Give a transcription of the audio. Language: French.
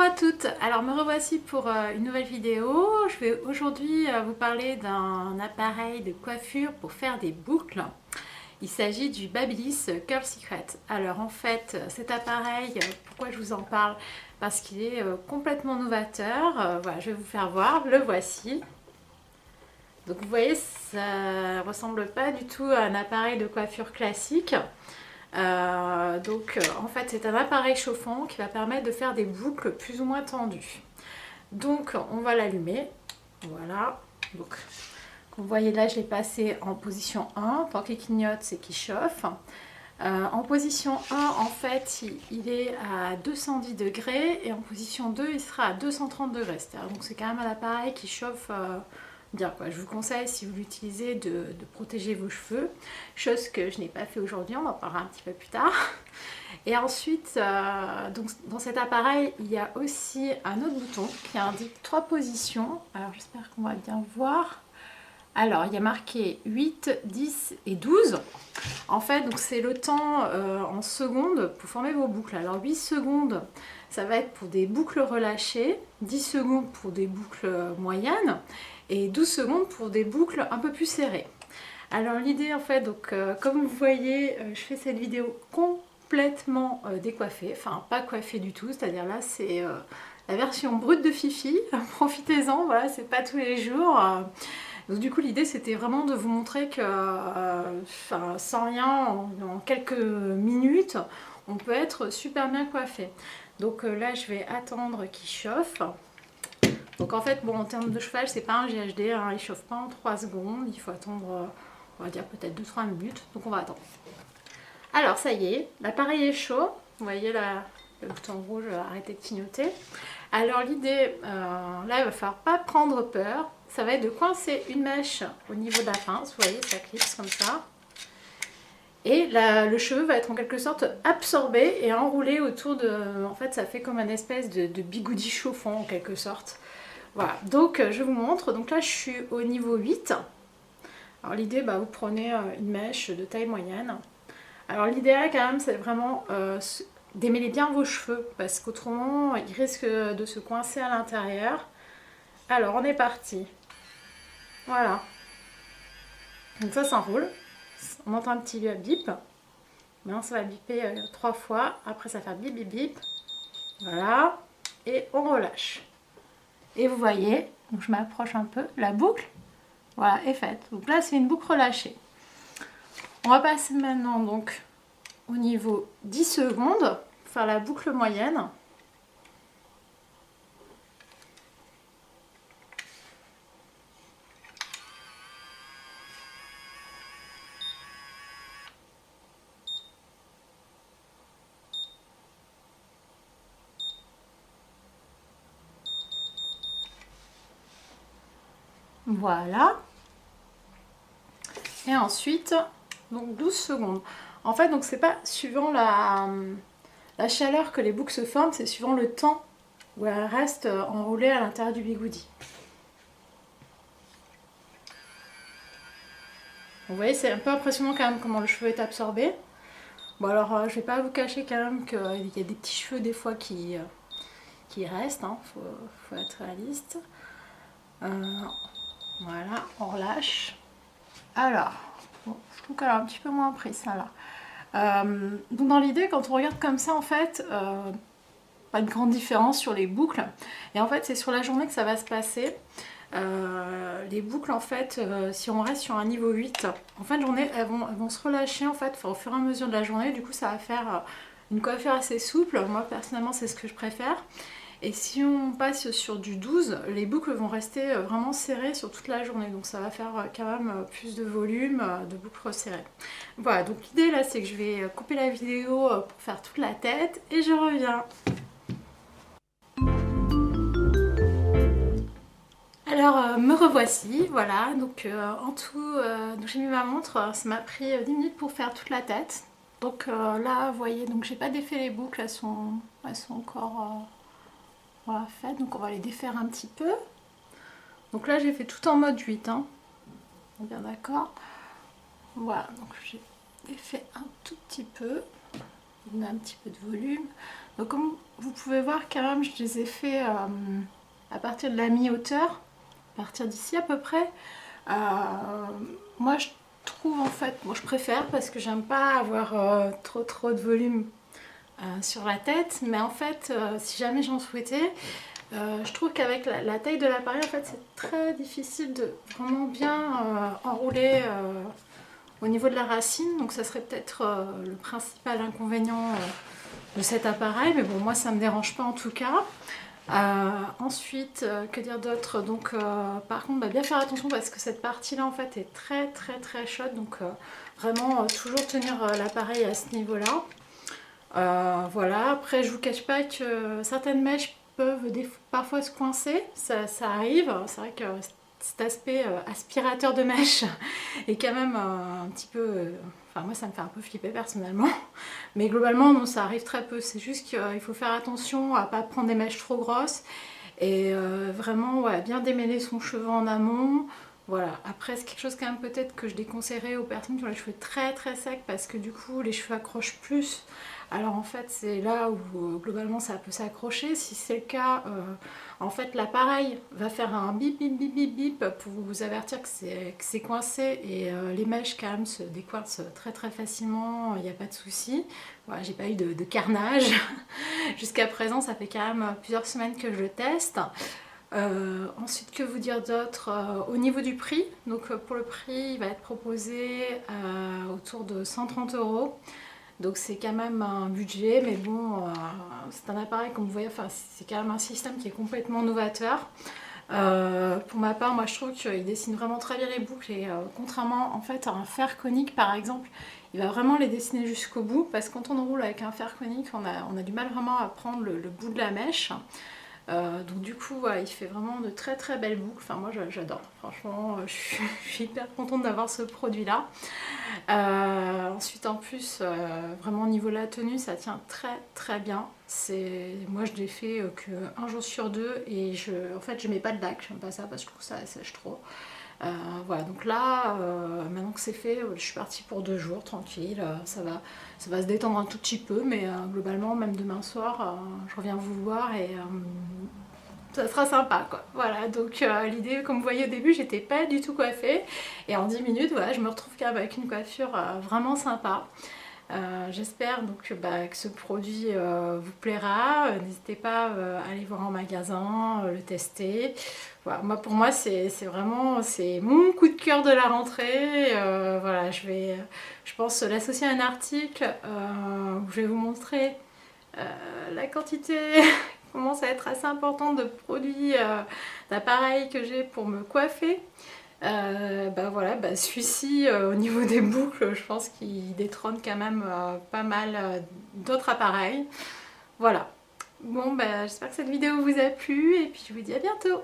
à toutes, alors me revoici pour une nouvelle vidéo. Je vais aujourd'hui vous parler d'un appareil de coiffure pour faire des boucles. Il s'agit du Babyliss Curl Secret. Alors en fait cet appareil, pourquoi je vous en parle? Parce qu'il est complètement novateur. Voilà, je vais vous faire voir, le voici. Donc vous voyez, ça ne ressemble pas du tout à un appareil de coiffure classique. En fait c'est un appareil chauffant qui va permettre de faire des boucles plus ou moins tendues. Donc on va l'allumer, voilà. Donc vous voyez là, je l'ai passé en position 1, tant qu'il clignote c'est qu'il chauffe. En position 1 en fait il est à 210 degrés et en position 2 il sera à 230 degrés. Donc c'est quand même un appareil qui chauffe bien, quoi. Je vous conseille, si vous l'utilisez, de protéger vos cheveux, chose que je n'ai pas fait aujourd'hui, on en parlera un petit peu plus tard. Et ensuite, donc, dans cet appareil, il y a aussi un autre bouton qui indique 3 positions. Alors j'espère qu'on va bien voir. Alors il y a marqué 8, 10 et 12. En fait, donc c'est le temps en secondes pour former vos boucles. Alors 8 secondes, ça va être pour des boucles relâchées, 10 secondes pour des boucles moyennes et 12 secondes pour des boucles un peu plus serrées. Alors l'idée en fait, donc comme vous voyez, je fais cette vidéo complètement décoiffée, enfin pas coiffée du tout, c'est-à-dire là c'est la version brute de Fifi, profitez-en, voilà, c'est pas tous les jours. Donc du coup l'idée c'était vraiment de vous montrer que sans rien, en quelques minutes, on peut être super bien coiffé. Donc là je vais attendre qu'il chauffe. Donc en fait, bon, en termes de chauffage, c'est pas un GHD, hein, il chauffe pas en 3 secondes, il faut attendre, on va dire peut-être 2-3 minutes, donc on va attendre. Alors ça y est, l'appareil est chaud, vous voyez là, le bouton rouge, arrêtez de clignoter. Alors l'idée, là il va falloir pas prendre peur, ça va être de coincer une mèche au niveau de la pince, vous voyez, ça clipse comme ça. Et le cheveu va être en quelque sorte absorbé et enroulé autour de... En fait, ça fait comme une espèce de bigoudi chauffant en quelque sorte. Voilà, donc je vous montre. Donc là, je suis au niveau 8. Alors l'idée, vous prenez une mèche de taille moyenne. Alors l'idéal quand même, c'est vraiment démêler bien vos cheveux parce qu'autrement, ils risquent de se coincer à l'intérieur. Alors, on est parti. Voilà. Donc ça s'enroule. On entend un petit bip. Maintenant, ça va biper 3 fois. Après, ça va faire bip, bip, bip. Voilà. Et on relâche. Et vous voyez, donc je m'approche un peu, la boucle, voilà, est faite. Donc là, c'est une boucle relâchée. On va passer maintenant donc au niveau 10 secondes, faire la boucle moyenne. Voilà. Et ensuite, donc 12 secondes. En fait, donc c'est pas suivant la chaleur que les boucles se forment, c'est suivant le temps où elles restent enroulées à l'intérieur du bigoudi. Vous voyez, c'est un peu impressionnant quand même comment le cheveu est absorbé. Bon alors, je vais pas vous cacher quand même qu'il y a des petits cheveux des fois qui restent, hein. Faut être réaliste. Voilà, on relâche. Alors, bon, je trouve qu'elle a un petit peu moins pris ça là. Donc dans l'idée, quand on regarde comme ça, en fait, pas une grande différence sur les boucles. Et en fait, c'est sur la journée que ça va se passer. Les boucles, en fait, si on reste sur un niveau 8, en fin de journée, elles vont se relâcher en fait, au fur et à mesure de la journée. Du coup, ça va faire une coiffure assez souple. Moi, personnellement, c'est ce que je préfère. Et si on passe sur du 12, les boucles vont rester vraiment serrées sur toute la journée. Donc ça va faire quand même plus de volume, de boucles resserrées. Voilà, donc l'idée là, c'est que je vais couper la vidéo pour faire toute la tête et je reviens. Alors me revoici, voilà, donc en tout, j'ai mis ma montre, ça m'a pris 10 minutes pour faire toute la tête. Donc là, vous voyez, donc j'ai pas défait les boucles, elles sont encore voilà, faites, donc on va les défaire un petit peu. Donc là, j'ai fait tout en mode 8, hein. On est bien d'accord. Voilà, donc j'ai défait un tout petit peu. donner un petit peu de volume. Donc comme vous pouvez voir quand même, je les ai fait à partir de la mi-hauteur, à partir d'ici à peu près. Moi je trouve en fait, moi je préfère parce que j'aime pas avoir trop de volume sur la tête, mais en fait si jamais j'en souhaitais, je trouve qu'avec la taille de l'appareil en fait c'est très difficile de vraiment bien enrouler au niveau de la racine, donc ça serait peut-être le principal inconvénient de cet appareil, mais bon moi ça me dérange pas en tout cas. Ensuite, que dire d'autre? Donc par contre bien faire attention parce que cette partie là en fait est très chaude, donc vraiment toujours tenir l'appareil à ce niveau là. Voilà, après je vous cache pas que certaines mèches peuvent parfois se coincer, ça arrive, c'est vrai que cet aspect aspirateur de mèche est quand même un petit peu... Enfin moi ça me fait un peu flipper personnellement, mais globalement non, ça arrive très peu, c'est juste qu'il faut faire attention à ne pas prendre des mèches trop grosses et vraiment ouais, bien démêler son cheveu en amont. Voilà, après c'est quelque chose quand même peut-être que je déconseillerais aux personnes qui ont les cheveux très secs parce que du coup les cheveux accrochent plus. Alors en fait c'est là où globalement ça peut s'accrocher. Si c'est le cas, en fait l'appareil va faire un bip pour vous avertir que c'est coincé et les mèches quand même se décoincent très facilement, il n'y a pas de souci. Voilà, j'ai pas eu de carnage. Jusqu'à présent ça fait quand même plusieurs semaines que je le teste. Ensuite, que vous dire d'autre? Au niveau du prix, donc pour le prix il va être proposé autour de 130 €. Donc c'est quand même un budget, mais bon, c'est un appareil comme vous voyez, enfin, c'est quand même un système qui est complètement novateur. Pour ma part, moi je trouve qu'il dessine vraiment très bien les boucles et contrairement en fait à un fer conique par exemple, il va vraiment les dessiner jusqu'au bout parce que quand on roule avec un fer conique, on a du mal vraiment à prendre le bout de la mèche. Donc du coup ouais, il fait vraiment de très belles boucles, enfin moi j'adore, franchement je suis hyper contente d'avoir ce produit là. Ensuite en plus vraiment au niveau de la tenue ça tient très bien, moi je l'ai fait que un jour sur deux et en fait je mets pas de lac, j'aime pas ça parce que je trouve ça sèche trop. Voilà, donc là, maintenant que c'est fait, je suis partie pour 2 jours, tranquille, ça va se détendre un tout petit peu, mais globalement, même demain soir, je reviens vous voir et ça sera sympa, quoi. Voilà, donc l'idée, comme vous voyez au début, j'étais pas du tout coiffée, et en 10 minutes, voilà, je me retrouve quand même avec une coiffure vraiment sympa. J'espère donc que ce produit vous plaira. N'hésitez pas à aller voir en magasin, le tester. Voilà, pour moi c'est vraiment mon coup de cœur de la rentrée. Voilà, je pense l'associer à un article où je vais vous montrer la quantité commence à être assez importante de produits, d'appareils que j'ai pour me coiffer. Voilà, celui-ci au niveau des boucles, je pense qu'il détrône quand même pas mal d'autres appareils. Voilà. Bon, j'espère que cette vidéo vous a plu et puis je vous dis à bientôt.